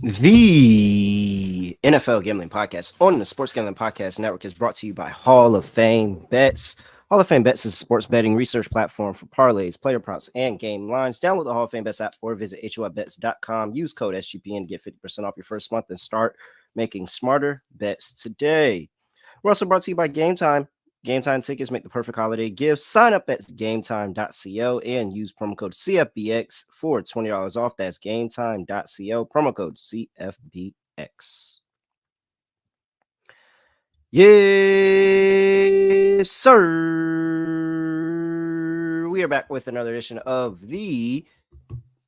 The NFL Gambling Podcast on the Sports Gambling Podcast Network is brought to you by Hall of Fame Bets. Hall of Fame Bets is a sports betting research platform for parlays, player props, and game lines. Download the Hall of Fame Bets app or visit HOFBets.com. Use code SGPN to get 50% off your first month and start making smarter bets today. We're also brought to you by Game Time. Game Time tickets make the perfect holiday gift. Sign up at gametime.co and use promo code CFBX for $20 off. That's gametime.co, promo code CFBX. Yes, sir. We are back with another edition of the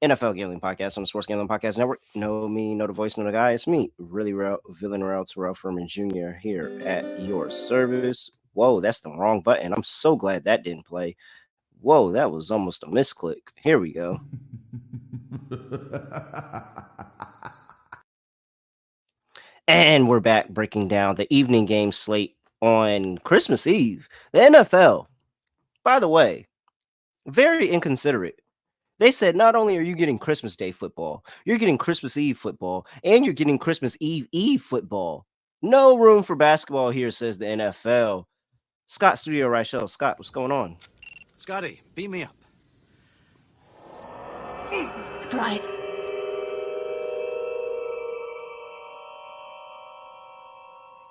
NFL Gambling Podcast on the Sports Gambling Podcast Network. Know me, know the voice, know the guy. It's me, really real, Villain Real Terrell Furman Jr. here at your service. Whoa, that's the wrong button. I'm so glad that didn't play. Whoa, that was almost a misclick. Here we go. And we're back breaking down the evening game slate on Christmas Eve. The NFL, by the way, very inconsiderate. They said not only are you getting Christmas Day football, you're getting Christmas Eve football, and you're getting Christmas Eve football. No room for basketball here, says the NFL. Scott Studio Reichel. Scott, what's going on? Scotty, beat me up. Surprise.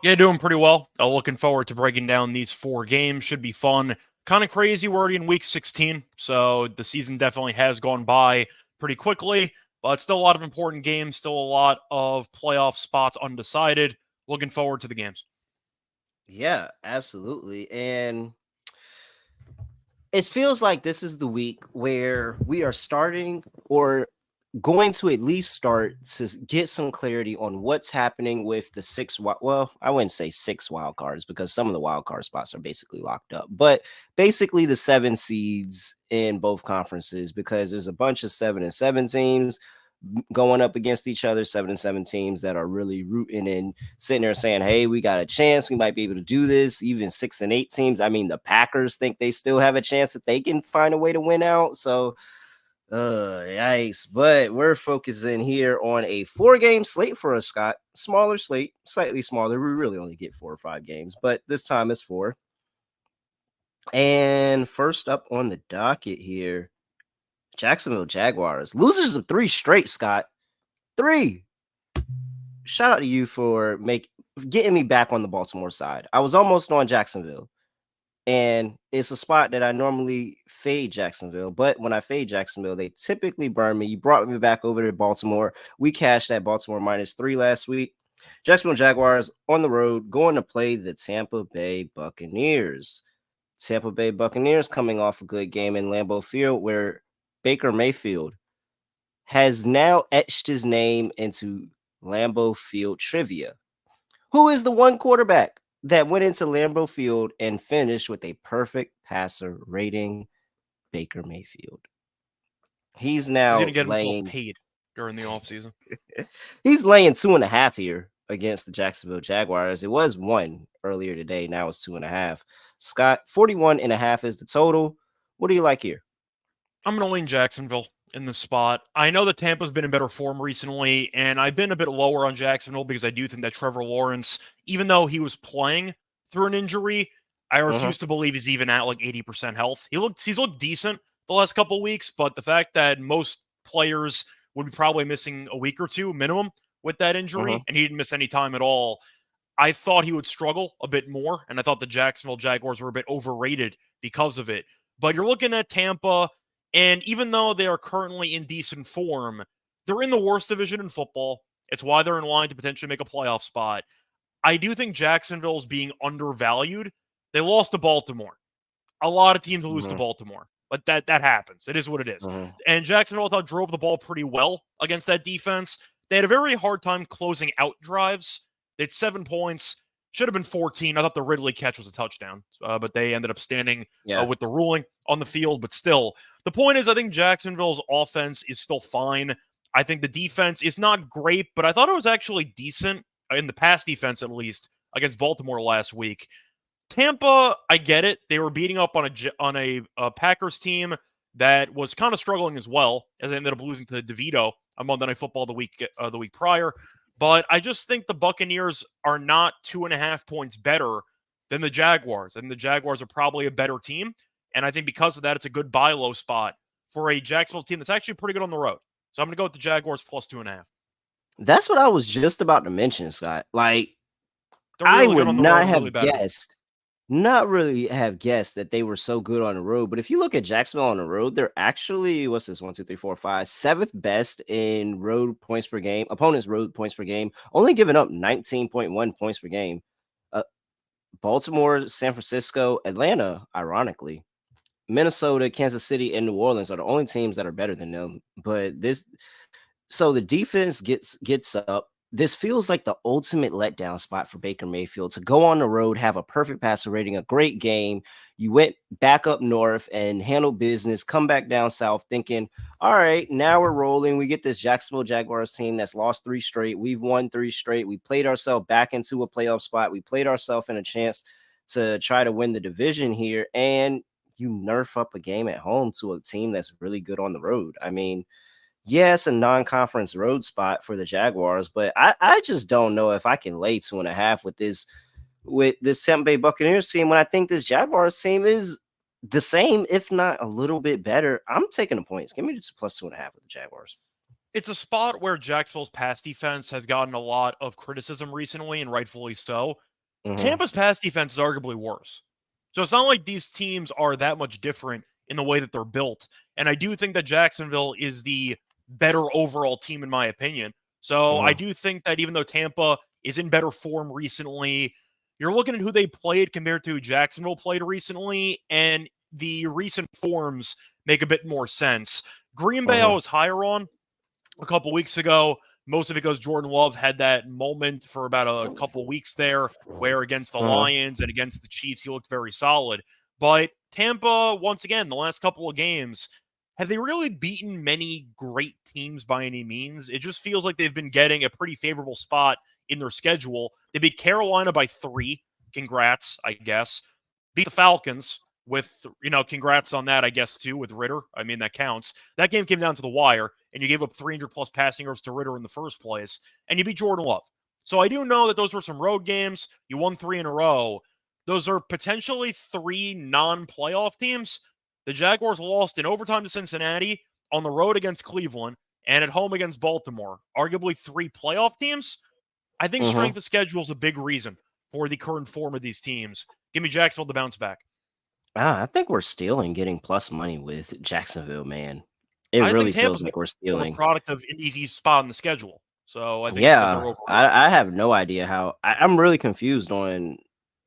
Yeah, doing pretty well. Looking forward to breaking down these four games. Should be fun. Kind of crazy. We're already in week 16, so the season definitely has gone by pretty quickly, but still a lot of important games, still a lot of playoff spots undecided. Looking forward to the games. Yeah, absolutely. And it feels like this is the week where we are starting or going to at least start to get some clarity on what's happening with the I wouldn't say six wild cards because some of the wild card spots are basically locked up, but basically the 7 seeds in both conferences, because there's a bunch of 7-7 teams going up against each other, 7-7 teams that are really rooting and sitting there saying, hey, we got a chance, we might be able to do this. Even 6-8 teams, I mean, the Packers think they still have a chance that they can find a way to win out. So yikes. But we're focusing here on a 4-game slate for us, Scott. Smaller slate, slightly smaller. We really only get 4 or 5 games, but this time it's 4. And first up on the docket here, Jacksonville Jaguars, losers of 3 straight, Scott. 3. Shout out to you for getting me back on the Baltimore side. I was almost on Jacksonville. And it's a spot that I normally fade Jacksonville. But when I fade Jacksonville, they typically burn me. You brought me back over to Baltimore. We cashed that Baltimore -3 last week. Jacksonville Jaguars on the road going to play the Tampa Bay Buccaneers. Tampa Bay Buccaneers coming off a good game in Lambeau Field where Baker Mayfield has now etched his name into Lambeau Field trivia. Who is the one quarterback that went into Lambeau Field and finished with a perfect passer rating? Baker Mayfield. He's now He's going to get himself laying paid during the offseason. He's laying 2.5 here against the Jacksonville Jaguars. It was 1 earlier today. Now it's 2.5. Scott, 41.5 is the total. What do you like here? I'm going to lean Jacksonville in the spot. I know that Tampa's been in better form recently, and I've been a bit lower on Jacksonville because I do think that Trevor Lawrence, even though he was playing through an injury, I refuse to believe he's even at like 80% health. He's looked decent the last couple of weeks, but the fact that most players would be probably missing a week or 2 minimum with that injury, and he didn't miss any time at all, I thought he would struggle a bit more, and I thought the Jacksonville Jaguars were a bit overrated because of it. But you're looking at Tampa, and even though they are currently in decent form, they're in the worst division in football. It's why they're in line to potentially make a playoff spot. I do think Jacksonville is being undervalued. They lost to Baltimore. A lot of teams lose to Baltimore, but that happens. It is what it is. And Jacksonville, I thought, drove the ball pretty well against that defense. They had a very hard time closing out drives. They had 7 points. Should have been 14. I thought the Ridley catch was a touchdown, but they ended up standing with the ruling on the field. But still, the point is, I think Jacksonville's offense is still fine. I think the defense is not great, but I thought it was actually decent in the pass defense, at least, against Baltimore last week. Tampa, I get it. They were beating up on a Packers team that was kind of struggling as well, as they ended up losing to DeVito on Monday Night Football the week prior. But I just think the Buccaneers are not 2.5 points better than the Jaguars, and the Jaguars are probably a better team. And I think because of that, it's a good buy low spot for a Jacksonville team that's actually pretty good on the road. So I'm going to go with the Jaguars plus 2.5. That's what I was just about to mention, Scott. Like, They're I really would good on the road not and really have bad. guessed that they were so good on the road. But if you look at Jacksonville on the road, they're actually, what's this, 1, 2, 3, 4, 5, seventh best in road points per game, opponents' road points per game, only giving up 19.1 points per game. Baltimore, San Francisco, Atlanta, ironically, Minnesota, Kansas City, and New Orleans are the only teams that are better than them. But so the defense gets up. This feels like the ultimate letdown spot for Baker Mayfield to go on the road, have a perfect passer rating, a great game. You went back up north and handled business, come back down south thinking, all right, now we're rolling. We get this Jacksonville Jaguars team that's lost 3 straight. We've won 3 straight. We played ourselves back into a playoff spot. We played ourselves in a chance to try to win the division here. And you nerf up a game at home to a team that's really good on the road. I mean, yeah, it's a non-conference road spot for the Jaguars, but I just don't know if I can lay 2.5 with this Tampa Bay Buccaneers team when I think this Jaguars team is the same, if not a little bit better. I'm taking the points. Give me just plus 2.5 with the Jaguars. It's a spot where Jacksonville's pass defense has gotten a lot of criticism recently, and rightfully so. Tampa's pass defense is arguably worse. So it's not like these teams are that much different in the way that they're built. And I do think that Jacksonville is the better overall team, in my opinion. So I do think that even though Tampa is in better form recently, you're looking at who they played compared to who Jacksonville played recently, and the recent forms make a bit more sense. Green Bay I was higher on a couple weeks ago, most of it because Jordan Love had that moment for about a couple weeks there where against the Lions and against the Chiefs, he looked very solid. But Tampa, once again, the last couple of games, have they really beaten many great teams by any means? It just feels like they've been getting a pretty favorable spot in their schedule. They beat Carolina by 3. Congrats, I guess. Beat the Falcons with, congrats on that, I guess, too, with Ritter. I mean, that counts. That game came down to the wire, and you gave up 300-plus passing yards to Ritter in the first place, and you beat Jordan Love. So I do know that those were some road games. You won 3 in a row. Those are potentially 3 non-playoff teams. The Jaguars lost in overtime to Cincinnati, on the road against Cleveland, and at home against Baltimore. Arguably 3 playoff teams. I think strength of schedule is a big reason for the current form of these teams. Give me Jacksonville to bounce back. I think we're stealing getting plus money with Jacksonville, man. It I really think feels Tampa's like we're more of a stealing. product of an easy spot in the schedule. So I think that they're Yeah, overrated. I have no idea how. I'm really confused on.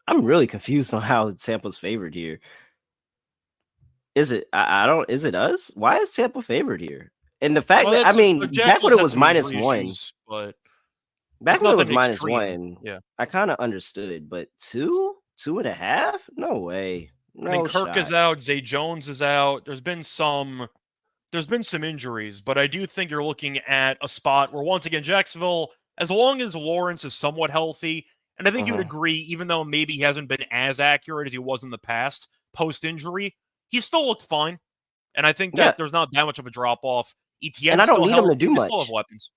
I'm really confused on how Tampa's favored here. Is it? I don't. Is it us? Why is Tampa favored here? And the fact Well, that I that's mean, back when Jacksonville's it had was some injury -1, issues, but back it's when it was nothing extreme. -1, Yeah. I kind of understood, but 2.5? No way, I mean, no Kirk is shot. out, Zay Jones is out. There's been some injuries, but I do think you're looking at a spot where, once again, Jacksonville, as long as Lawrence is somewhat healthy, and I think you would agree, even though maybe he hasn't been as accurate as he was in the past post-injury, he still looked fine. And I think Yeah, that there's not that much of a drop-off. and ETN's I don't still need him to healthy. do They still have much. weapons.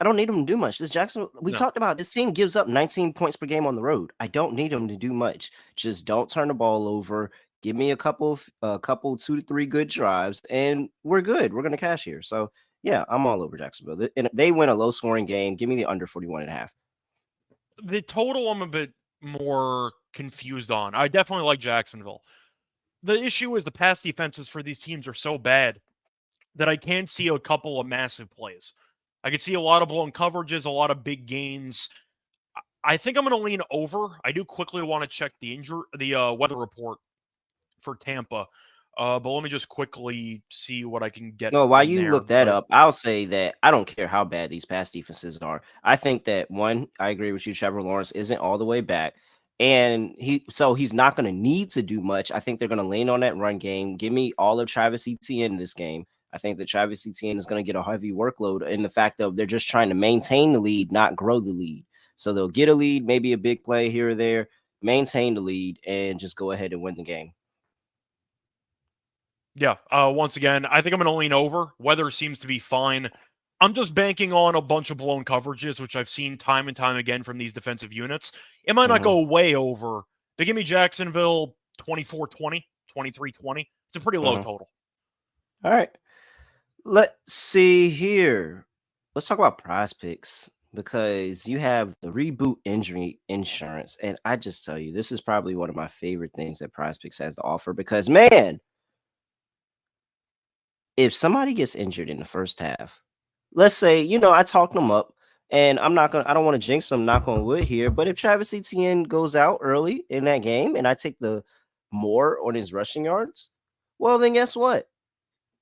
I don't need him to do much. This Jacksonville, we No. talked about this team gives up 19 points per game on the road. I don't need him to do much. Just don't turn the ball over. Give me a couple 2 to 3 good drives, and we're good. We're gonna cash here. So yeah, I'm all over Jacksonville. And they win a low scoring game. Give me the under 41.5. The total I'm a bit more confused on. I definitely like Jacksonville. The issue is the pass defenses for these teams are so bad that I can't see a couple of massive plays. I can see a lot of blown coverages, a lot of big gains. I think I'm going to lean over. I do quickly want to check the weather report for Tampa, but let me just quickly see what I can get No, while from you there. look that But up, I'll say that I don't care how bad these pass defenses are. I think that one, I agree with you, Trevor Lawrence isn't all the way back. And he's not going to need to do much. I think they're going to lean on that run game. Give me all of Travis Etienne in this game. I think that Travis Etienne is going to get a heavy workload in the fact of they're just trying to maintain the lead, not grow the lead. So they'll get a lead, maybe a big play here or there, maintain the lead, and just go ahead and win the game. Yeah. Once again, I think I'm going to lean over. Weather seems to be fine. I'm just banking on a bunch of blown coverages, which I've seen time and time again from these defensive units. It might not Mhm. go way over, but give me Jacksonville 24-20, 23-20. It's a pretty low Mhm. total. All right. Let's see here. Let's talk about prize picks because you have the reboot injury insurance. And I just tell you, this is probably one of my favorite things that prize picks has to offer because, man, if somebody gets injured in the first half, let's say, I talked them up and I don't want to jinx them, knock on wood here, but if Travis Etienne goes out early in that game and I take the more on his rushing yards, well, then guess what?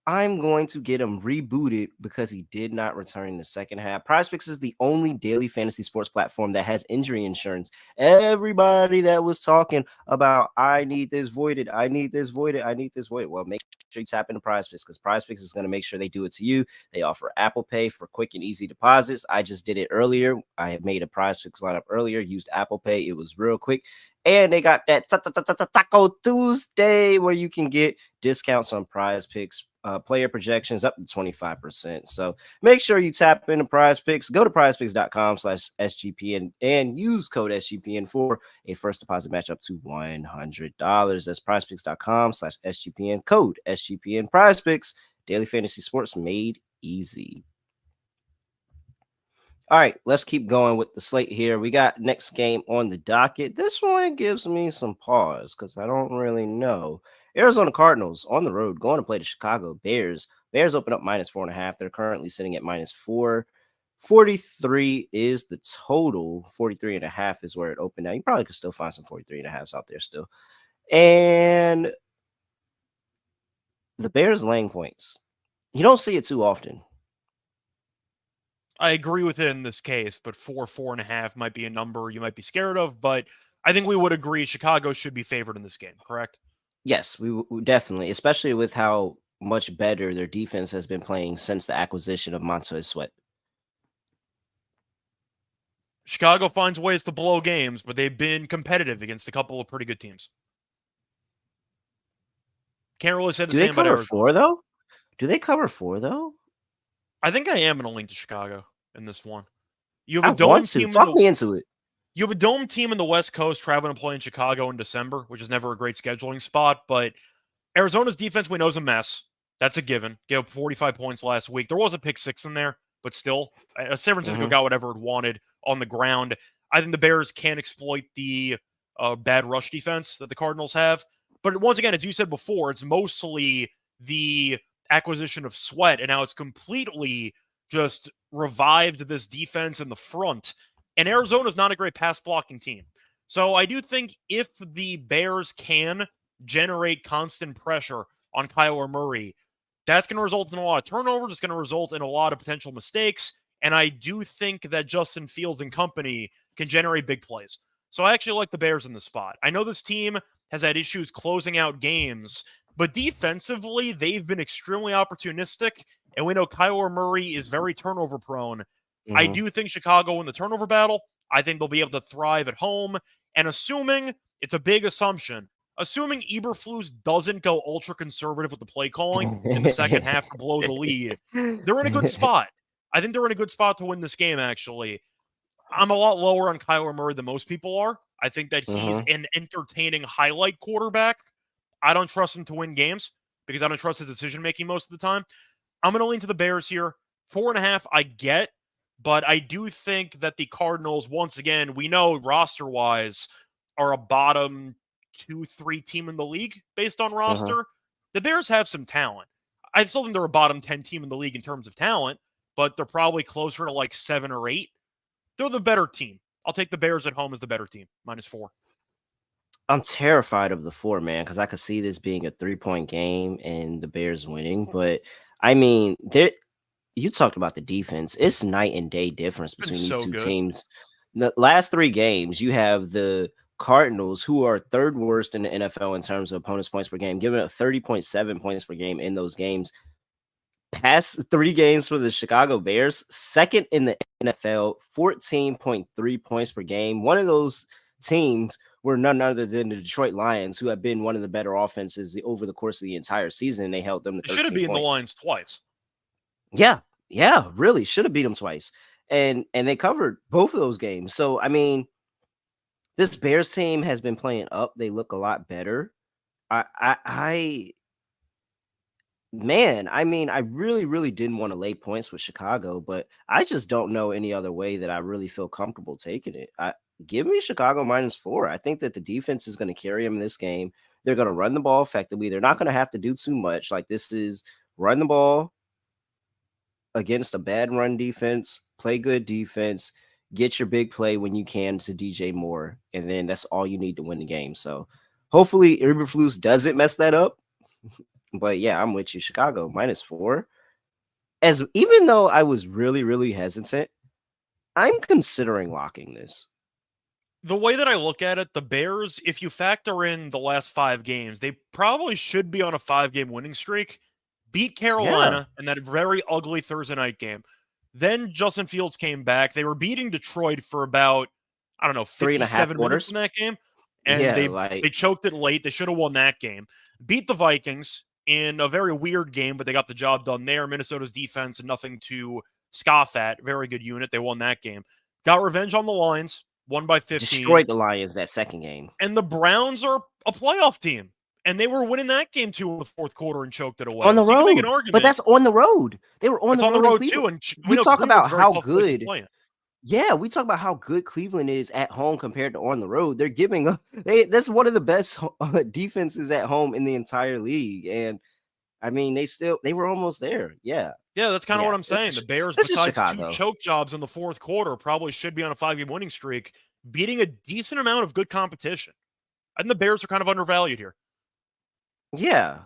I'm going to get him rebooted because he did not return in the second half. PrizePicks is the only daily fantasy sports platform that has injury insurance. Everybody that was talking about, I need this voided, I need this voided, I need this voided. Well, make sure you tap into PrizePicks because PrizePicks is going to make sure they do it to you. They offer Apple Pay for quick and easy deposits. I just did it earlier. I had made a PrizePicks lineup earlier, used Apple Pay. It was real quick. And they got that Taco Tuesday where you can get discounts on prize picks, player projections up to 25%. So make sure you tap into prize picks. Go to prizepicks.com/SGPN and use code SGPN for a first deposit match up to $100. That's prizepicks.com/SGPN, code SGPN. Prize picks, daily fantasy sports made easy. All right, let's keep going with the slate here. We got next game on the docket. This one gives me some pause because I don't really know. Arizona Cardinals on the road going to play the Chicago Bears. Bears open up -4.5. They're currently sitting at -4. 43 is the total. 43.5 is where it opened. Now you probably could still find some 43.5s out there still. And the Bears laying points. You don't see it too often. I agree with it in this case, but 4.5 might be a number you might be scared of. But I think we would agree Chicago should be favored in this game, correct? Yes, we definitely, especially with how much better their defense has been playing since the acquisition of Montez Sweat. Chicago finds ways to blow games, but they've been competitive against a couple of pretty good teams. Can't really say the Do they same about cover Arizona. 4 though? Do they cover 4 though? I think I am going to lean to Chicago in this one. You have I a want dome to. team in Talk the me into it. You have a dome team in the West Coast traveling to play in Chicago in December, which is never a great scheduling spot. But Arizona's defense we know is a mess. That's a given. Gave up 45 points last week. There was a pick six in there, but still, San Francisco Mhm. got whatever it wanted on the ground. I think the Bears can exploit the bad rush defense that the Cardinals have. But once again, as you said before, it's mostly the acquisition of Sweat, and now it's completely just revived this defense in the front. And Arizona's not a great pass blocking team. So I do think if the Bears can generate constant pressure on Kyler Murray, that's going to result in a lot of turnovers. It's going to result in a lot of potential mistakes. And I do think that Justin Fields and company can generate big plays. So I actually like the Bears in the spot. I know this team has had issues closing out games, but defensively, they've been extremely opportunistic. And we know Kyler Murray is very turnover prone. I Mhm. do think Chicago win the turnover battle. I think they'll be able to thrive at home. And assuming it's a big assumption, assuming Eberflus doesn't go ultra conservative with the play calling in the second half to blow the lead, they're in a good spot. I think they're in a good spot to win this game, actually. I'm a lot lower on Kyler Murray than most people are. I think that he's Mhm. an entertaining highlight quarterback. I don't trust him to win games because I don't trust his decision making most of the time. I'm going to lean to the Bears here. 4.5, I get, but I do think that the Cardinals, once again, we know roster wise, are a bottom 2, 3 team in the league based on Mhm. roster. The Bears have some talent. I still think they're a bottom 10 team in the league in terms of talent, but they're probably closer to like 7 or 8. They're the better team. I'll take the Bears at home as the better team, -4. I'm terrified of the 4, man, because I could see this being a 3-point game and the Bears winning. But I mean, you talked about the defense. It's night and day difference It's been between these so two good. teams. The last 3 games, you have the Cardinals, who are third worst in the NFL in terms of opponents' points per game, giving up 30.7 points per game in those games. Past 3 games for the Chicago Bears, second in the NFL, 14.3 points per game. One of those teams were none other than the Detroit Lions, who have been one of the better offenses over the course of the entire season. And they held them to They should have 13 beaten the points. Lions twice. Yeah, yeah, really should have beat them twice, and they covered both of those games. So I mean, this Bears team has been playing up. They look a lot better. I man, I mean, I really, really didn't want to lay points with Chicago, but I just don't know any other way that I really feel comfortable taking it. Give me Chicago -4. I think that the defense is going to carry them in this game. They're going to run the ball effectively. They're not going to have to do too much. Like, this is run the ball against a bad run defense, play good defense, get your big play when you can to DJ Moore, and then that's all you need to win the game. So hopefully Eberflus doesn't mess that up. But yeah, I'm with you. Chicago -4. As even though I was really, really hesitant, I'm considering locking this. The way that I look at it, the Bears, if you factor in the last 5 games, they probably should be on a 5-game winning streak. Beat Carolina in that very ugly Thursday night game. Then Justin Fields came back. They were beating Detroit for about, I don't know, 57 minutes in that game. And they choked it late. They should have won that game. Beat the Vikings in a very weird game, but they got the job done there. Minnesota's defense, nothing to scoff at. Very good unit. They won that game. Got revenge on the Lions. Won by 15. Destroyed the Lions that second game. And the Browns are a playoff team. And they were winning that game too in the fourth quarter and choked it away. On the road. You can make an argument, but that's on the road. They were on the road too. And we talk about how good. Yeah, we talk about how good Cleveland is at home compared to on the road. They're giving that's one of the best defenses at home in the entire league. And I mean, they were almost there. Yeah. Yeah, that's kind of what I'm saying. The Bears, besides 2 choke jobs in the fourth quarter, probably should be on a 5-game winning streak, beating a decent amount of good competition. I think the Bears are kind of undervalued here. Yeah.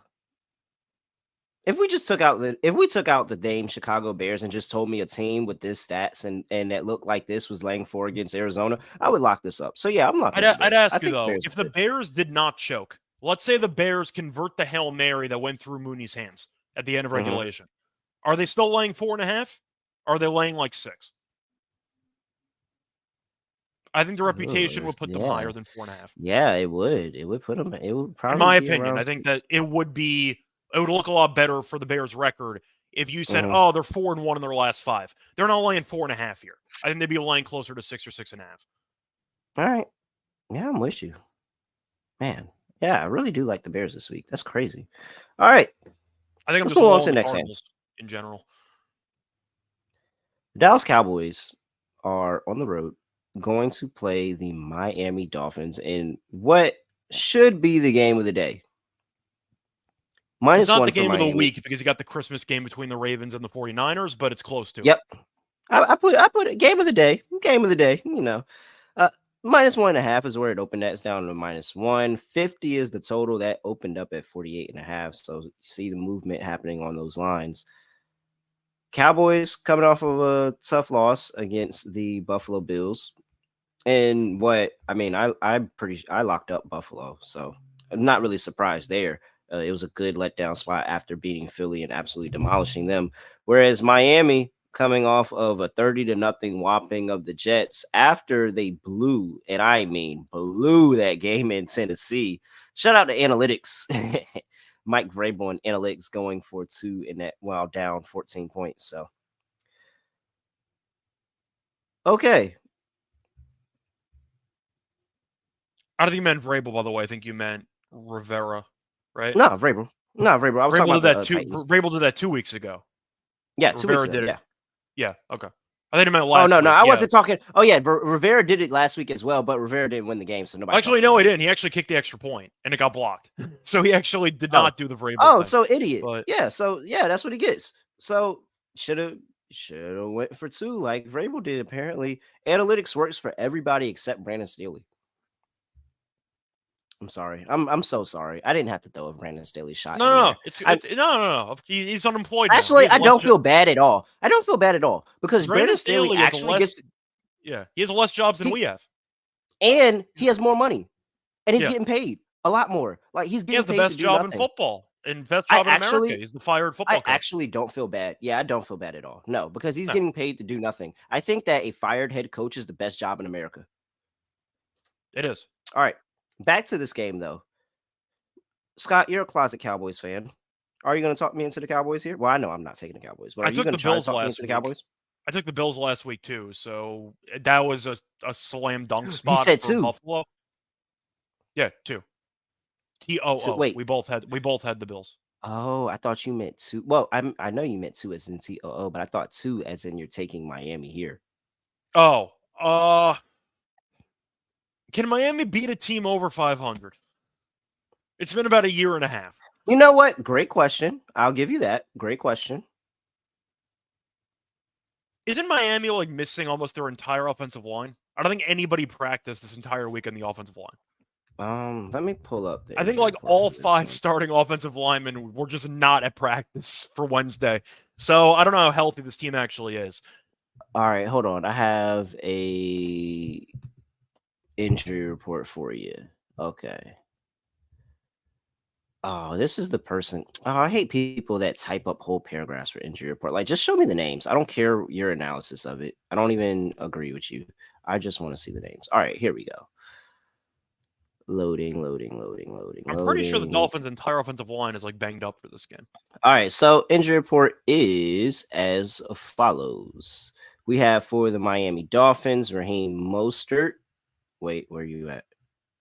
If we took out the name Chicago Bears and just told me a team with this stats and that looked like this was laying 4 against Arizona, I would lock this up. So yeah, I'm locking. I'd ask you though, if the Bears did not choke, let's say the Bears convert the Hail Mary that went through Mooney's hands at the end of regulation. Are they still laying 4.5? Or are they laying like 6? I think the reputation would put them higher than 4.5. Yeah, it would. It would put them. It would probably. In my opinion, I think that it would look a lot better for the Bears' record if you said, "Oh, they're 4-1 in their last 5." They're not laying 4.5 here. I think they'd be laying closer to 6 or 6.5. All right. Yeah, I'm with you, man. Yeah, I really do like the Bears this week. That's crazy. All right. I think I'm just going to the next game in general. The Dallas Cowboys are on the road going to play the Miami Dolphins in what should be the game of the day. It's not the game of the week because you got the Christmas game between the Ravens and the 49ers, but it's close to. Yep. I put it game of the day. Game of the day, you know. -1.5 is where it opened at. It's down to -1. 50 is the total that opened up at 48.5. So you see the movement happening on those lines. Cowboys coming off of a tough loss against the Buffalo Bills. And I locked up Buffalo, so I'm not really surprised there. It was a good letdown spot after beating Philly and absolutely demolishing them. Whereas Miami coming off of a 30-0 whopping of the Jets after they blew, and I mean blew that game in Tennessee. Shout out to analytics. Mike Vrabel and analytics going for 2 in that while down 14 points. So, okay. I don't think you meant Vrabel, by the way. I think you meant Rivera, right? No, Vrabel. I was talking about Vrabel did that 2 weeks ago. Yeah, 2 weeks ago. Did it. Yeah, okay. I think it meant last week. Oh, no, I wasn't talking. Oh, yeah, Rivera did it last week as well, but Rivera didn't win the game, so nobody. Actually, no, he didn't. He actually kicked the extra point, and it got blocked. So he actually did not do the Vrabel thing. So idiot. But, yeah, that's what he gets. So should have went for 2 like Vrabel did, apparently. Analytics works for everybody except Brandon Staley. I'm sorry. I'm so sorry. I didn't have to throw a Brandon Staley shot. No. He's unemployed now. Actually, I don't feel bad at all. Because Brandon Staley actually gets. Yeah, he has less jobs than we have, and he has more money, and he's getting paid a lot more. Like he's getting paid. He has the best job in football and best job in America. He's the fired football coach. I actually don't feel bad. Yeah, I don't feel bad at all. No, because he's getting paid to do nothing. I think that a fired head coach is the best job in America. It is. All right. back to this game though. Scott, you're a closet Cowboys fan. Are you going to talk me into the Cowboys here? Well, I know I'm not taking the Cowboys, but I are you took going the to try to Bills talk me last into the week. Cowboys? I took the Bills last week too, so that was a slam dunk You spot said for 2. Buffalo. Yeah, 2. 2. TOO. Wait. We both had the Bills. Oh, I thought you meant 2. Well, I know you meant 2 as in TOO, but I thought 2 as in you're taking Miami here. Oh, can Miami beat a team over 500? It's been about a year and a half. You know what? Great question. I'll give you that. Great question. Isn't Miami like missing almost their entire offensive line? I don't think anybody practiced this entire week on the offensive line. Let me pull up the I think injury like report all for this 5 game. starting offensive linemen were just not at practice for Wednesday. So I don't know how healthy this team actually is. All right, hold on. I have a injury report for you. Okay. Oh, this is the person. Oh, I hate people that type up whole paragraphs for injury report. Like, just show me the names. I don't care your analysis of it. I don't even agree with you. I just want to see the names. All right, here we go. Loading. I'm pretty sure the Dolphins' entire offensive line is like banged up for this game. All right, so injury report is as follows. We have for the Miami Dolphins, Raheem Mostert. Wait, where are you at?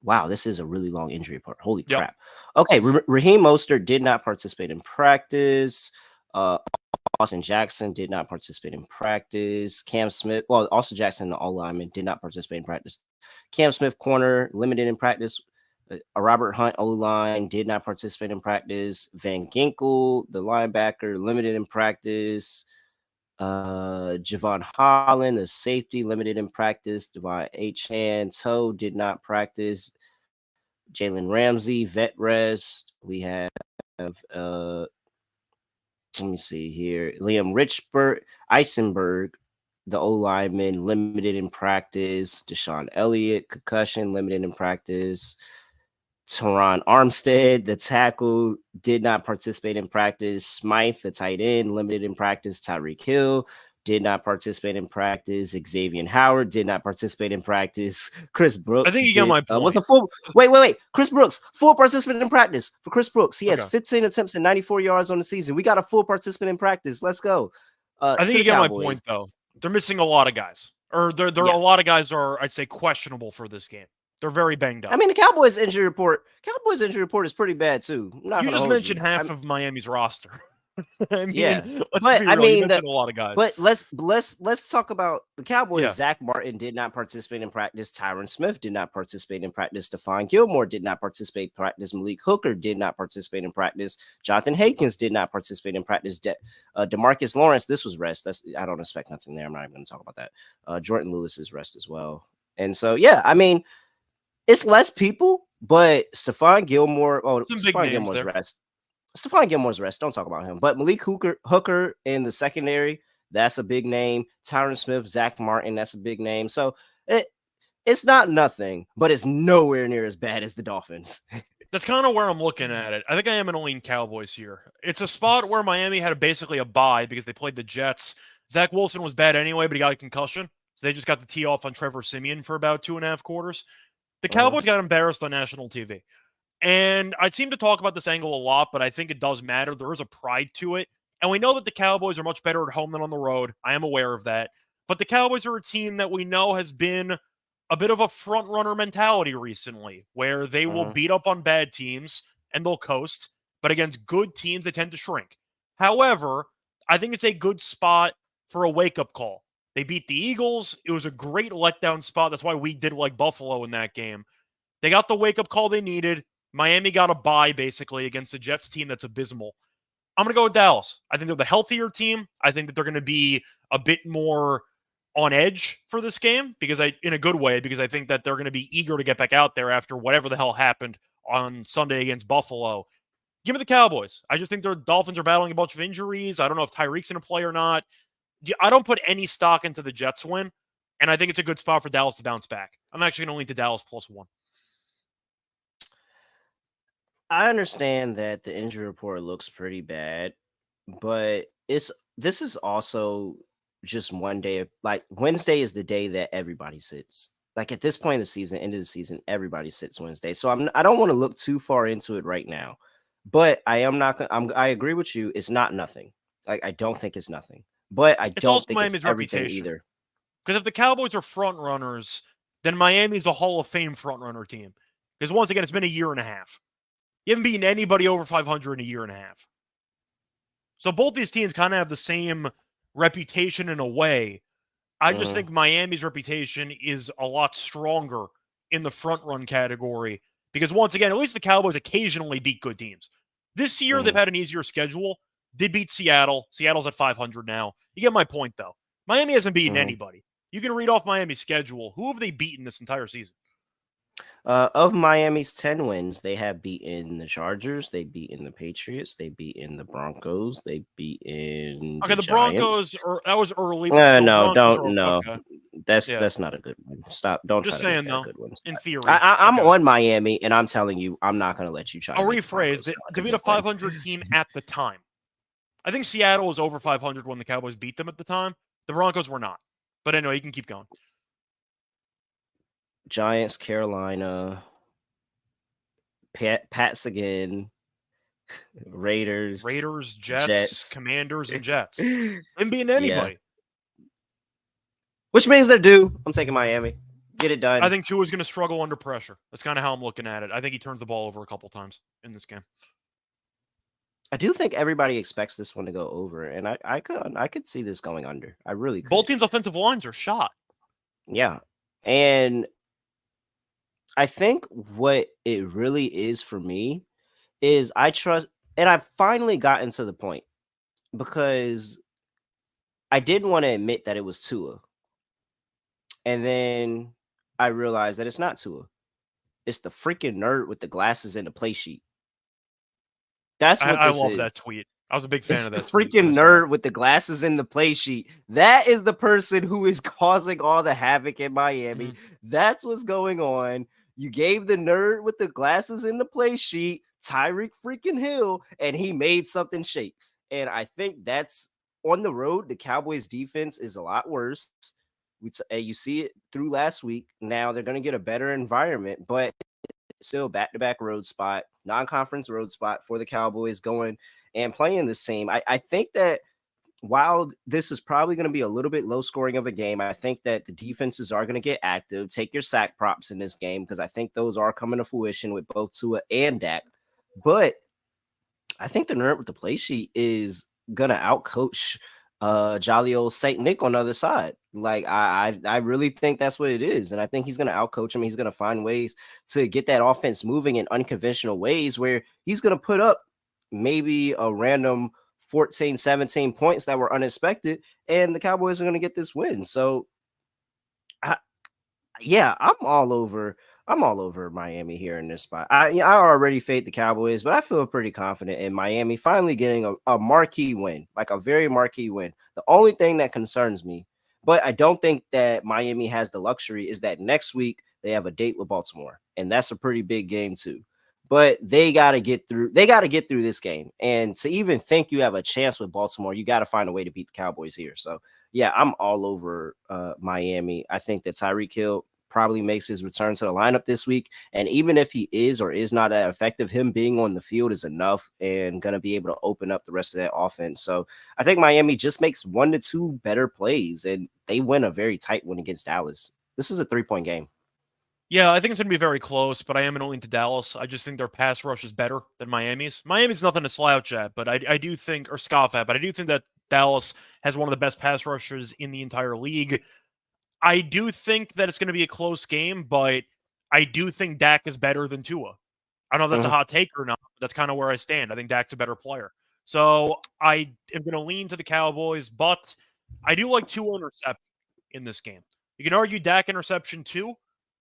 Wow, this is a really long injury report. Holy crap. Okay, Raheem Mostert did not participate in practice. Austin Jackson did not participate in practice. Cam Smith, well, Austin Jackson, the all lineman, did not participate in practice. Cam Smith, corner, limited in practice. Robert Hunt, O-line, did not participate in practice. Van Ginkel, the linebacker, limited in practice. Javon Holland, the safety, limited in practice. Devon Achane, toe, did not practice. Jalen Ramsey, vet rest. We have let me see here. Liam Eisenberg, the O lineman, limited in practice. Deshaun Elliott, concussion, limited in practice. Teron Armstead, the tackle, did not participate in practice. Smythe, the tight end, limited in practice. Tyreek Hill did not participate in practice. Xavier Howard did not participate in practice. Chris Brooks, I think you got my point. Was a full. Wait. Chris Brooks, full participant in practice for Chris Brooks. He has 15 attempts and 94 yards on the season. We got a full participant in practice. Let's go. I think you get my point, though. They're missing a lot of guys, or there a lot of guys are, I'd say, questionable for this game. They're very banged up. I mean, the Cowboys injury report is pretty bad too. You just mentioned half of Miami's roster. I mean, yeah, but I mean, you mentioned a lot of guys. But let's talk about the Cowboys. Yeah. Zach Martin did not participate in practice. Tyron Smith did not participate in practice. Stephon Gilmore did not participate in practice. Malik Hooker did not participate in practice. Jonathan Hankins did not participate in practice. DeMarcus Lawrence, this was rest. I don't expect nothing there. I'm not even going to talk about that. Jordan Lewis is rest as well. And so, yeah, I mean, it's less people, but Stephon Gilmore. Oh, Stephon Gilmore's rest. Stephon Gilmore's rest. Don't talk about him. But Malik Hooker in the secondary, that's a big name. Tyron Smith, Zach Martin, that's a big name. So it's not nothing, but it's nowhere near as bad as the Dolphins. That's kind of where I'm looking at it. I think I am an lean Cowboys here. It's a spot where Miami had basically a bye because they played the Jets. Zach Wilson was bad anyway, but he got a concussion. So they just got the tee off on Trevor Siemian for about 2.5 quarters. The Cowboys got embarrassed on national TV. And I seem to talk about this angle a lot, but I think it does matter. There is a pride to it. And we know that the Cowboys are much better at home than on the road. I am aware of that. But the Cowboys are a team that we know has been a bit of a front-runner mentality recently, where they will beat up on bad teams and they'll coast. But against good teams, they tend to shrink. However, I think it's a good spot for a wake-up call. They beat the Eagles. It was a great letdown spot. That's why we did like Buffalo in that game. They got the wake-up call they needed. Miami got a bye, basically, against the Jets team that's abysmal. I'm going to go with Dallas. I think they're the healthier team. I think that they're going to be a bit more on edge for this game, in a good way, because I think that they're going to be eager to get back out there after whatever the hell happened on Sunday against Buffalo. Give me the Cowboys. I just think the Dolphins are battling a bunch of injuries. I don't know if Tyreek's going to play or not. I don't put any stock into the Jets win, and I think it's a good spot for Dallas to bounce back. I'm actually going to lean to Dallas +1. I understand that the injury report looks pretty bad, but this is also just one day. Like Wednesday is the day that everybody sits. like at this point in the season, end of the season, everybody sits Wednesday. So I don't want to look too far into it right now. But I am not gonna I agree with you. It's not nothing. Like I don't think it's nothing. But I It's don't also think it's Miami's everything reputation. either. Because if the Cowboys are front runners, then Miami's a Hall of Fame front runner team. Because once again, it's been a year and a half. You haven't beaten anybody over 500 in a year and a half. So both these teams kind of have the same reputation in a way. I just think Miami's reputation is a lot stronger in the front run category because once again, at least the Cowboys occasionally beat good teams. This year, they've had an easier schedule. They beat Seattle. Seattle's at 500 now. You get my point, though. Miami hasn't beaten anybody. You can read off Miami's schedule. Who have they beaten this entire season? Of Miami's 10 wins, they have beaten the Chargers, they beaten the Patriots, they beaten the Broncos, they beaten Okay, the the Giants. Broncos that was early, but still, No, Broncos don't are no. okay. Yeah, That's not a good one. Stop. Don't try just to make saying that a though. good one. In theory, I'm okay. on Miami, and I'm telling you, I'm not going to let you try to I'll make the rephrase Broncos it. sound like To a beat a good win. 500 team at the time. I think Seattle was over 500 when the Cowboys beat them at the time. The Broncos were not. But anyway, you can keep going. Giants, Carolina, Pats again, Raiders, Jets, Jets. Commanders, and Jets. And beating Yeah. anybody. Which means they're due. I'm taking Miami. Get it done. I think Tua's going to struggle under pressure. That's kind of how I'm looking at it. I think he turns the ball over a couple times in this game. I do think everybody expects this one to go over, and I could see this going under. I really could. Both teams' offensive lines are shot. Yeah. And I think what it really is for me is I trust, and I've finally gotten to the point because I didn't want to admit that it was Tua. And then I realized that it's not Tua. It's the freaking nerd with the glasses and the play sheet. That's what I this love is. that tweet. I was a big fan It's of the that tweet. freaking nerd with the glasses and the play sheet. That is the person who is causing all the havoc in Miami. That's what's going on. You gave the nerd with the glasses and the play sheet Tyreek freaking Hill, and he made something shake. And I think that's on the road. The Cowboys defense is a lot worse. You see it through last week. Now they're going to get a better environment, but still back-to-back road spot, non-conference road spot for the Cowboys going and playing this team. I think that while this is probably going to be a little bit low scoring of a game, I think that the defenses are going to get active. Take your sack props in this game because I think those are coming to fruition with both Tua and Dak. But I think the nerd with the play sheet is going to outcoach jolly old Saint Nick on the other side. Like I really think that's what it is, and I think he's going to outcoach him. He's going to find ways to get that offense moving in unconventional ways where he's going to put up maybe a random 14, 17 points that were unexpected, and the Cowboys are going to get this win. So, yeah, I'm all over Miami here in this spot. I already fade the Cowboys, but I feel pretty confident in Miami finally getting a marquee win, like a very marquee win. The only thing that concerns me, but I don't think that Miami has the luxury, is that next week they have a date with Baltimore, and that's a pretty big game too. But they got to get through. They got to get through this game, and to even think you have a chance with Baltimore, you got to find a way to beat the Cowboys here. So, yeah, I'm all over Miami. I think that Tyreek Hill probably makes his return to the lineup this week. And even if he is or is not that effective, him being on the field is enough and going to be able to open up the rest of that offense. So I think Miami just makes 1 to 2 better plays and they win a very tight one against Dallas. This is a 3-point game. Yeah, I think it's going to be very close, but I am going to Dallas. I just think their pass rush is better than Miami's. Miami's nothing to slouch at, but I do think, or scoff at, but I do think that Dallas has one of the best pass rushers in the entire league. I do think that it's going to be a close game, but I do think Dak is better than Tua. I don't know if that's a hot take or not, but that's kind of where I stand. I think Dak's a better player. So I am going to lean to the Cowboys, but I do like Tua interception in this game. You can argue Dak interception too,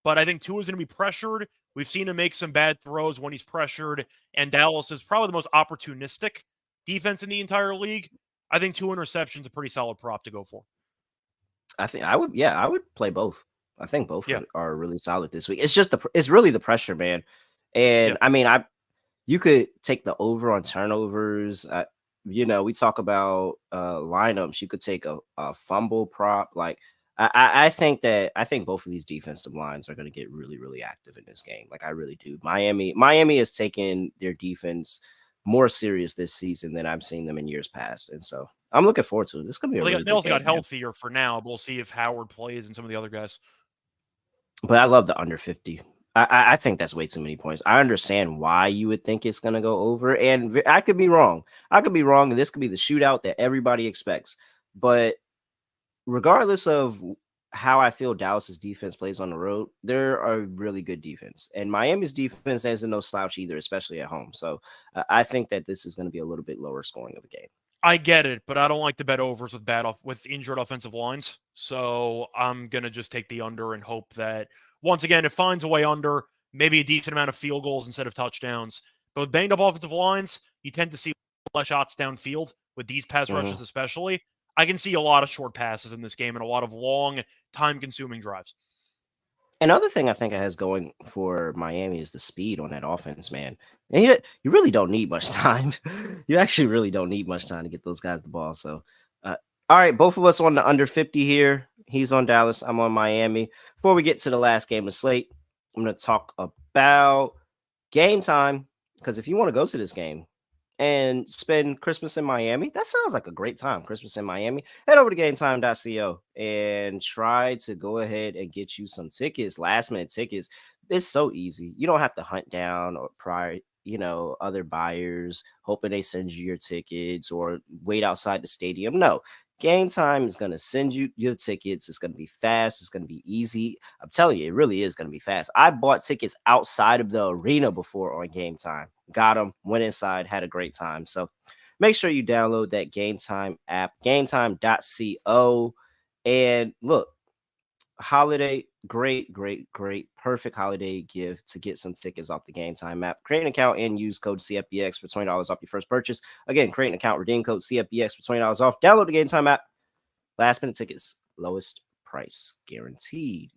but I think Tua is going to be pressured. We've seen him make some bad throws when he's pressured, and Dallas is probably the most opportunistic defense in the entire league. I think 2 interceptions is a pretty solid prop to go for. I think I would play both. I think both Yeah. are really solid this week. It's just it's really the pressure, man. And I mean, you could take the over on turnovers. We talk about lineups. You could take a fumble prop. Like I think both of these defensive lines are going to get really, really active in this game. Like I really do. Miami has taken their defense more serious this season than I've seen them in years past, and so I'm looking forward to it. This is going to be a really They good also game, got man. healthier for now. We'll see if Howard plays and some of the other guys. But I love the under 50. I think that's way too many points. I understand why you would think it's going to go over, and I could be wrong. I could be wrong, and this could be the shootout that everybody expects. But regardless of how I feel Dallas's defense plays on the road, they're a really good defense, and Miami's defense isn't no slouch either, especially at home. So I think that this is going to be a little bit lower scoring of a game. I get it, but I don't like to bet overs with injured offensive lines. So I'm gonna just take the under and hope that once again it finds a way under, maybe a decent amount of field goals instead of touchdowns. But with banged up offensive lines, you tend to see less shots downfield with these pass rushes, especially. I can see a lot of short passes in this game and a lot of long, time-consuming drives. Another thing I think it has going for Miami is the speed on that offense, man. And you really don't need much time. You actually really don't need much time to get those guys the ball. So, all right, both of us on the under 50 here. He's on Dallas. I'm on Miami. Before we get to the last game of slate, I'm going to talk about game time, because if you want to go to this game and spend Christmas in Miami, that sounds like a great time. Christmas in Miami. Head over to gametime.co and try to go ahead and get you some tickets, last minute tickets. It's so easy. You don't have to hunt down or other buyers, hoping they send you your tickets or wait outside the stadium. No. Game Time is going to send you your tickets. It's going to be fast. It's going to be easy. I'm telling you, it really is going to be fast. I bought tickets outside of the arena before on Game Time. Got them, went inside, had a great time. So make sure you download that Game Time app, gametime.co. And look, holiday, great, perfect holiday gift to get some tickets off the Game Time app. Create an account and use code CFBX for $20 off your first purchase. Again, create an account, redeem code CFBX for $20 off. Download the Game Time app. Last minute tickets, lowest price guaranteed.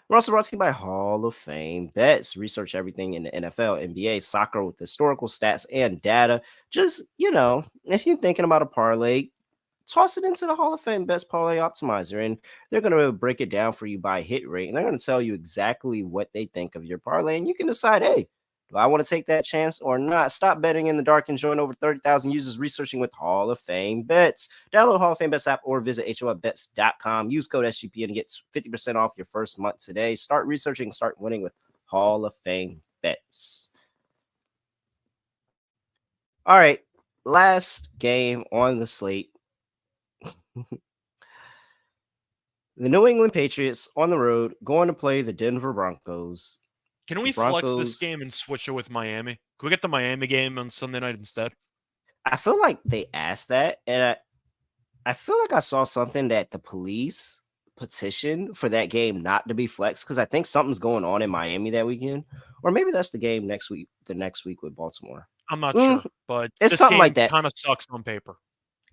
We're also brought to you by Hall of Fame Bets. Research everything in the NFL, NBA, soccer with historical stats and data. Just, if you're thinking about a parlay, toss it into the Hall of Fame Best Parlay Optimizer, and they're going to break it down for you by hit rate, and they're going to tell you exactly what they think of your parlay, and you can decide, hey, do I want to take that chance or not? Stop betting in the dark and join over 30,000 users researching with Hall of Fame Bets. Download Hall of Fame Bets app or visit HOFBets.com. Use code SGPN to get 50% off your first month today. Start researching, start winning with Hall of Fame Bets. All right, last game on the slate. The New England Patriots on the road going to play the Denver Broncos. Can we flex this game and switch it with Miami? Can we get the Miami game on Sunday night instead? I feel like they asked that, and I feel like I saw something that the police petitioned for that game not to be flexed, because I think something's going on in Miami that weekend, or maybe that's the game next week. The next week with Baltimore. I'm not sure, but it's something like that. Kind of sucks on paper.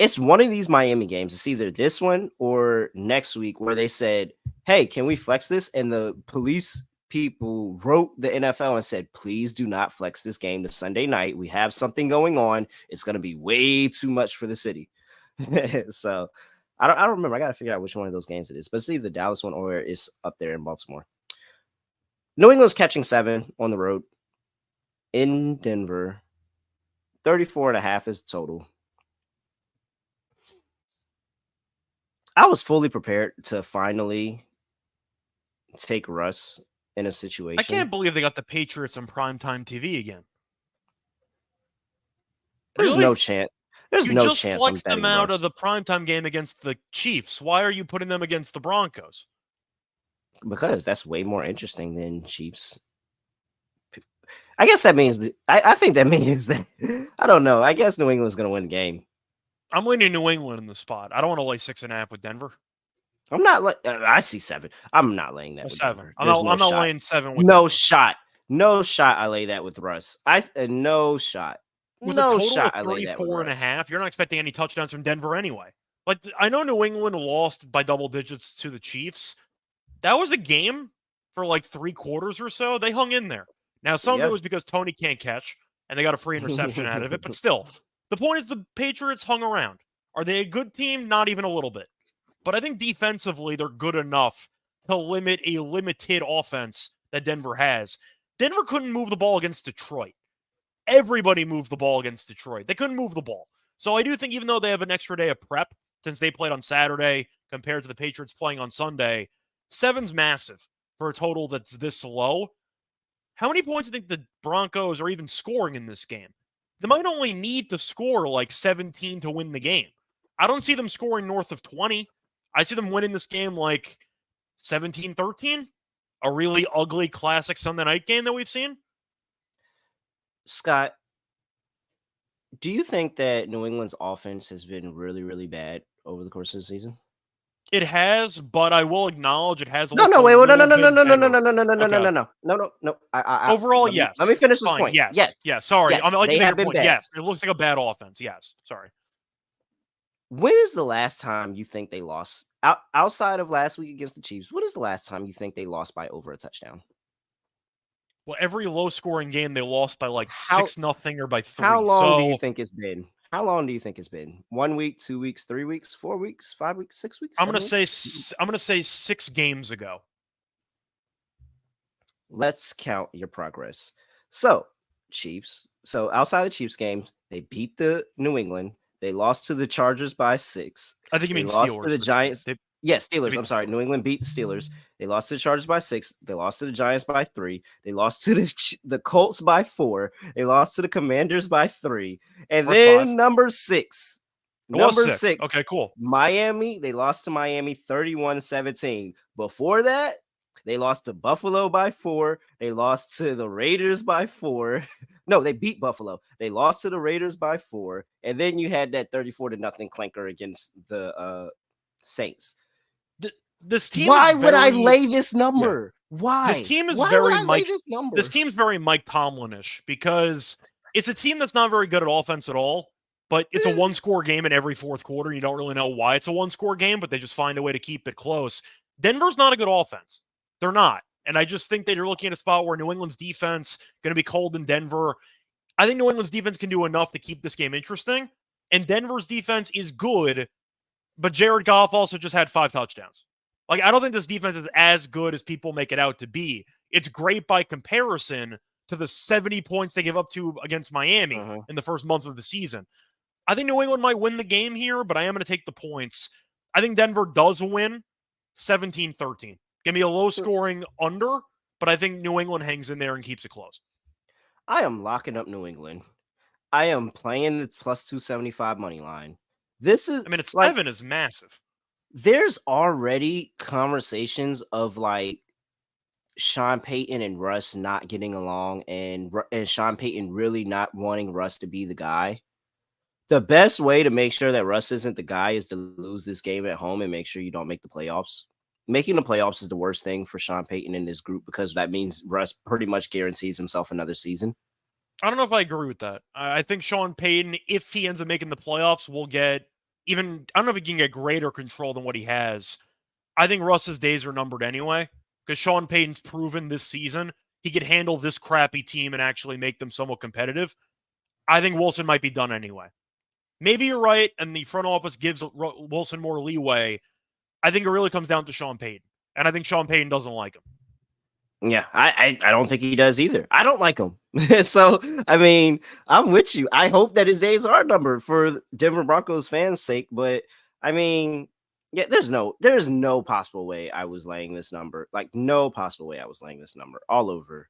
It's one of these Miami games. It's either this one or next week where they said, hey, can we flex this? And the police people wrote the NFL and said, please do not flex this game to Sunday night. We have something going on. It's going to be way too much for the city. So I don't remember. I got to figure out which one of those games it is. But it's either the Dallas one or it's up there in Baltimore. New England's catching 7 on the road in Denver. 34.5 is total. I was fully prepared to finally take Russ in a situation. I can't believe they got the Patriots on primetime TV again. There's no chance. There's no chance. You just flexed them out of the primetime game against the Chiefs. Why are you putting them against the Broncos? Because that's way more interesting than Chiefs. I guess that means I think that means that I don't know. I guess New England's going to win the game. I'm leaning New England in the spot. I don't want to lay 6.5 with Denver. I'm not. I see 7. I'm not laying that. With 7. I'm not laying 7 with no Denver. shot. No shot. I lay that with Russ. No shot. With no a total shot. of I lay that with 34.5. You're not expecting any touchdowns from Denver anyway. Like, I know New England lost by double digits to the Chiefs. That was a game for like 3 quarters or so. They hung in there. Now, some of it was because Tony can't catch, and they got a free interception out of it. But still, the point is the Patriots hung around. Are they a good team? Not even a little bit. but I think defensively they're good enough to limit a limited offense that Denver has. Denver couldn't move the ball against Detroit. Everybody moves the ball against Detroit. They couldn't move the ball. So I do think even though they have an extra day of prep, since they played on Saturday compared to the Patriots playing on Sunday, 7's massive for a total that's this low. How many points do you think the Broncos are even scoring in this game? They might only need to score like 17 to win the game. I don't see them scoring north of 20. I see them winning this game like 17-13. A really ugly classic Sunday night game that we've seen. Scott, do you think that New England's offense has been really, really bad over the course of the season? It has, but I will acknowledge it has. No, No, no. Overall, Let me, yes. Let me finish this Fine. point. Yes. Sorry, yes, I'm like they to make have a been point. bad. Yes, it looks like a bad offense. Yes, sorry. When is the last time you think they lost outside of last week against the Chiefs? When is the last time you think they lost by over a touchdown? Well, every low-scoring game they lost by like 6-0 or by 3. How long do you think it's been? How long do you think it's been? 1 week, 2 weeks, 3 weeks, 4 weeks, 5 weeks, 6 weeks? I'm gonna say 6 games ago. Let's count your progress. So, Chiefs. So outside the Chiefs games, they beat the New England. They lost to the Chargers by 6. I think you mean lost Steelers. to the Giants. Yes, Steelers. I'm sorry. Steelers. New England beat the Steelers. They lost to the Chargers by 6. They lost to the Giants by 3. They lost to the Colts by 4. They lost to the Commanders by 3. And Or then 5. number 6. Number 6. Okay, cool. Miami. They lost to Miami 31-17. Before that, they lost to Buffalo by 4. They lost to the Raiders by 4. No, they beat Buffalo. They lost to the Raiders by 4. And then you had that 34-0 clinker against the Saints. This team. Why would I lay this number? Yeah. Why? This team is Why very would I Mike. Lay this number? This team's very Mike Tomlin-ish because it's a team that's not very good at offense at all. But it's a one-score game in every fourth quarter. You don't really know why it's a one-score game, but they just find a way to keep it close. Denver's not a good offense. They're not. And I just think that you're looking at a spot where New England's defense going to be cold in Denver. I think New England's defense can do enough to keep this game interesting. And Denver's defense is good, but Jared Goff also just had 5 touchdowns. Like, I don't think this defense is as good as people make it out to be. It's great by comparison to the 70 points they give up to against Miami in the first month of the season. I think New England might win the game here, but I am going to take the points. I think Denver does win 17-13. Give me a low-scoring under, but I think New England hangs in there and keeps it close. I am locking up New England. I am playing its plus 275 money line. This is, it's like 7 is massive. There's already conversations of like Sean Payton and Russ not getting along, and Sean Payton really not wanting Russ to be the guy. The best way to make sure that Russ isn't the guy is to lose this game at home and make sure you don't make the playoffs. Making the playoffs is the worst thing for Sean Payton and his group because that means Russ pretty much guarantees himself another season. I don't know if I agree with that. I think Sean Payton, if he ends up making the playoffs, will get even, I don't know if he can get greater control than what he has. I think Russ's days are numbered anyway because Sean Payton's proven this season he could handle this crappy team and actually make them somewhat competitive. I think Wilson might be done anyway. Maybe you're right, and the front office gives Wilson more leeway. I think it really comes down to Sean Payton, and I think Sean Payton doesn't like him. Yeah, I don't think he does either. I don't like him. So, I mean, I'm with you. I hope that his days are numbered for Denver Broncos fans' sake, but I mean, yeah, there's no possible way I was laying this number. Like, no possible way I was laying this number all over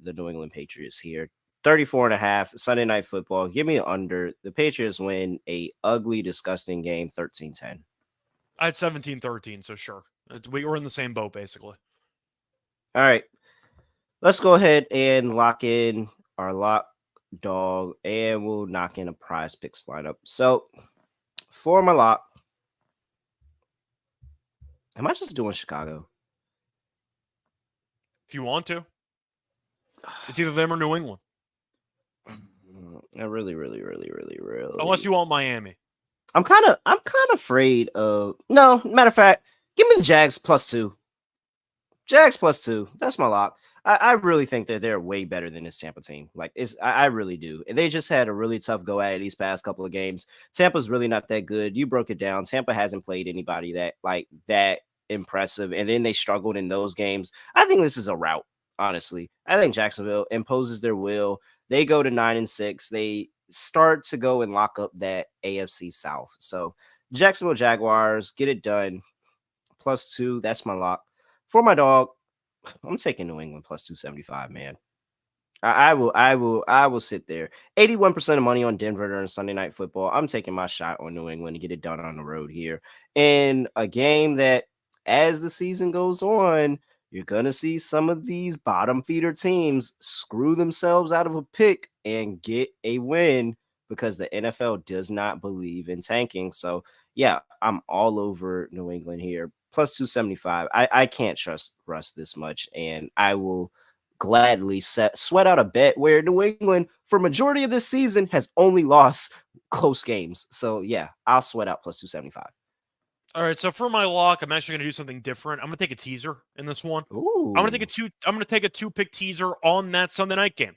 the New England Patriots here. 34.5 Sunday Night Football. Give me an under. The Patriots win a ugly, disgusting game, 13-10. I had 17-13, so sure. We were in the same boat, basically. All right. Let's go ahead and lock in our lock dog, and we'll knock in a PrizePicks lineup. So, for my lock, am I just doing Chicago? If you want to. It's either them or New England. I really. Unless you want Miami. I'm kind of afraid of. No, matter of fact, give me the Jags +2. Jags +2. That's my lock. I really think that they're way better than this Tampa team. Like, I really do. They just had a really tough go at it these past couple of games. Tampa's really not that good. You broke it down. Tampa hasn't played anybody that impressive, and then they struggled in those games. I think this is a route, honestly. I think Jacksonville imposes their will. They go to 9-6. They start to go and lock up that AFC South. So Jacksonville Jaguars get it done. +2. That's my lock. For my dog, I'm taking New England +275, man. I will sit there. 81% of money on Denver during Sunday Night Football. I'm taking my shot on New England to get it done on the road here. In a game that, as the season goes on, you're gonna see some of these bottom feeder teams screw themselves out of a pick and get a win because the NFL does not believe in tanking. So yeah, I'm all over New England here. +275. I can't trust Russ this much, and I will gladly sweat out a bet where New England, for majority of this season, has only lost close games. So yeah, I'll sweat out +275. All right, so for my lock, I'm actually going to do something different. I'm going to take a teaser in this one. Ooh. I'm going to take a two-pick teaser on that Sunday night game.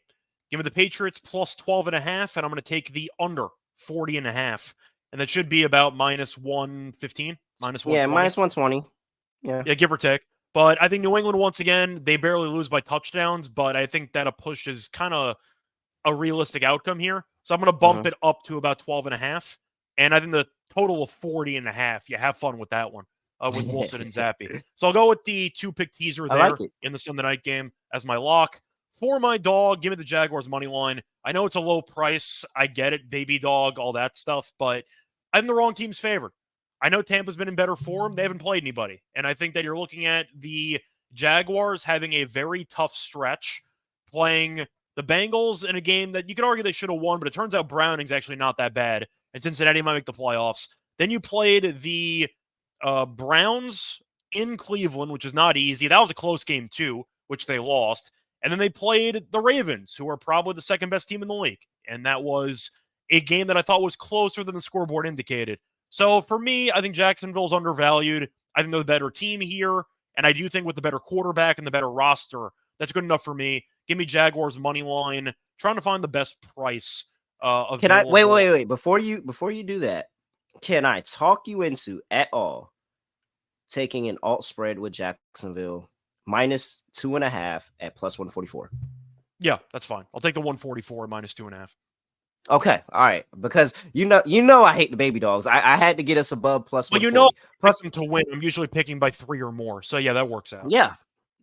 Give me the Patriots +12.5, and I'm going to take the under 40.5, and that should be about -115, -120. Yeah, -120. Yeah, give or take. But I think New England, once again, they barely lose by touchdowns, but I think that a push is kind of a realistic outcome here. So I'm going to bump it up to about 12.5. And I think the total of 40.5. You have fun with that one with Wilson and Zappy. So I'll go with the two-pick teaser there in the Sunday night game as my lock. For my dog, give me the Jaguars money line. I know it's a low price. I get it. Baby dog, all that stuff. But I'm the wrong team's favored. I know Tampa's been in better form. They haven't played anybody. And I think that you're looking at the Jaguars having a very tough stretch, playing the Bengals in a game that you could argue they should have won, but it turns out Browning's actually not that bad, and Cincinnati might make the playoffs. Then you played the Browns in Cleveland, which is not easy. That was a close game too, which they lost. And then they played the Ravens, who are probably the second best team in the league. And that was a game that I thought was closer than the scoreboard indicated. So for me, I think Jacksonville's undervalued. I think they're the better team here. And I do think with the better quarterback and the better roster, that's good enough for me. Give me Jaguars money line. Trying to find the best price of. Can I wait? Before you do that, can I talk you into at all taking an alt spread with Jacksonville -2.5 at +144? Yeah, that's fine. I'll take the 144 -2.5. Okay, all right, because you know I hate the baby dogs. I had to get us above +140. Well, you know, plus them to win. I'm usually picking by 3 or more. So yeah, that works out. Yeah.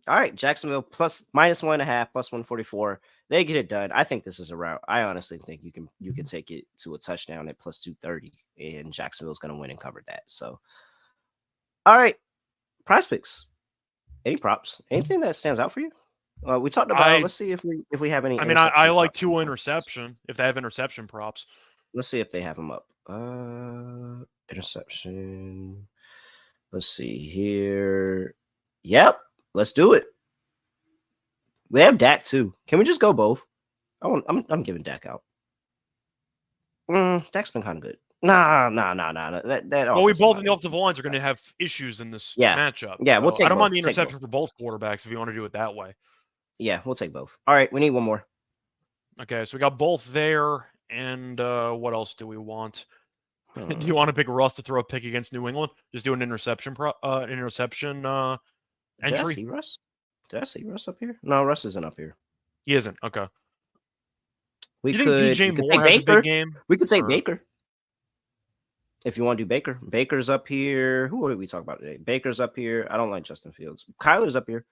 All right, Jacksonville -1.5 +144. They get it done. I think this is a route. I honestly think you can take it to a touchdown at +230, and Jacksonville's going to win and cover that. So, all right, PrizePicks. Any props? Anything that stands out for you? We talked about. Let's see if we have any. I mean, I like 2 interception. If they have interception props, let's see if they have them up. Interception. Let's see here. Yep. Let's do it. We have Dak too. Can we just go both? I'm giving Dak out. Dak's been kind of good. Nah. That. Well, we both in the offensive lines are going to have issues in this matchup. Yeah, we'll take. I don't mind the interception for both quarterbacks if you want to do it that way. Yeah, we'll take both. All right, we need one more. Okay, so we got both there, and what else do we want? Do you want to pick Russ to throw a pick against New England? Just do an interception entry. Did I see Russ? Did I see Russ up here? No, Russ isn't up here. He isn't. Okay. We think could DJ Moore has a big game? We could take Baker. If you want to do Baker. Baker's up here. Who did we talk about today? Baker's up here. I don't like Justin Fields. Kyler's up here.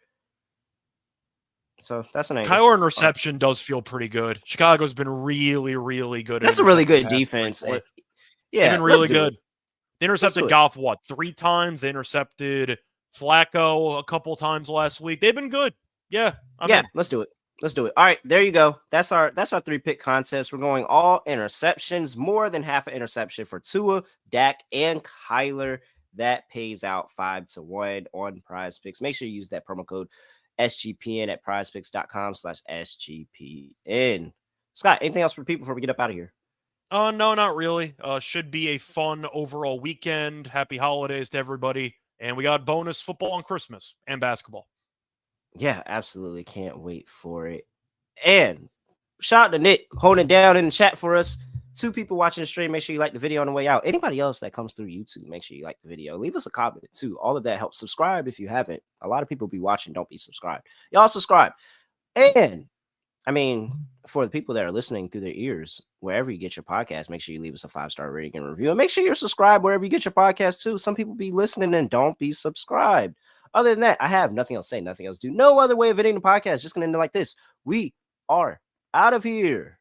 So that's an angle. Kyler in reception does feel pretty good. Chicago's been really, really good. That's a really good defense. Yeah, they've been really good. They intercepted Goff, 3 times? They intercepted Flacco a couple times last week. They've been good. Yeah. Let's do it. All right, there you go. That's our 3-pick contest. We're going all interceptions, more than half an interception for Tua, Dak, and Kyler. That pays out 5-1 on PrizePicks. Make sure you use that promo code SGPN at prizepicks.com/SGPN. Scott, anything else for people before we get up out of here? No, not really. Should be a fun overall weekend. Happy holidays to everybody. And we got bonus football on Christmas and basketball. Yeah, absolutely. Can't wait for it. And shout out to Nick holding it down in the chat for us. 2 people watching the stream. Make sure you like the video on the way out. Anybody else that comes through YouTube, make sure you like the video. Leave us a comment too. All of that helps. Subscribe if you haven't. A lot of people be watching, don't be subscribed. Y'all subscribe. And I mean, for the people that are listening through their ears, wherever you get your podcast, make sure you leave us a 5-star rating and review. And make sure you're subscribed wherever you get your podcast too. Some people be listening and don't be subscribed. Other than that, I have nothing else to say, nothing else to do. No other way of ending the podcast. Just going to end it like this. We are out of here.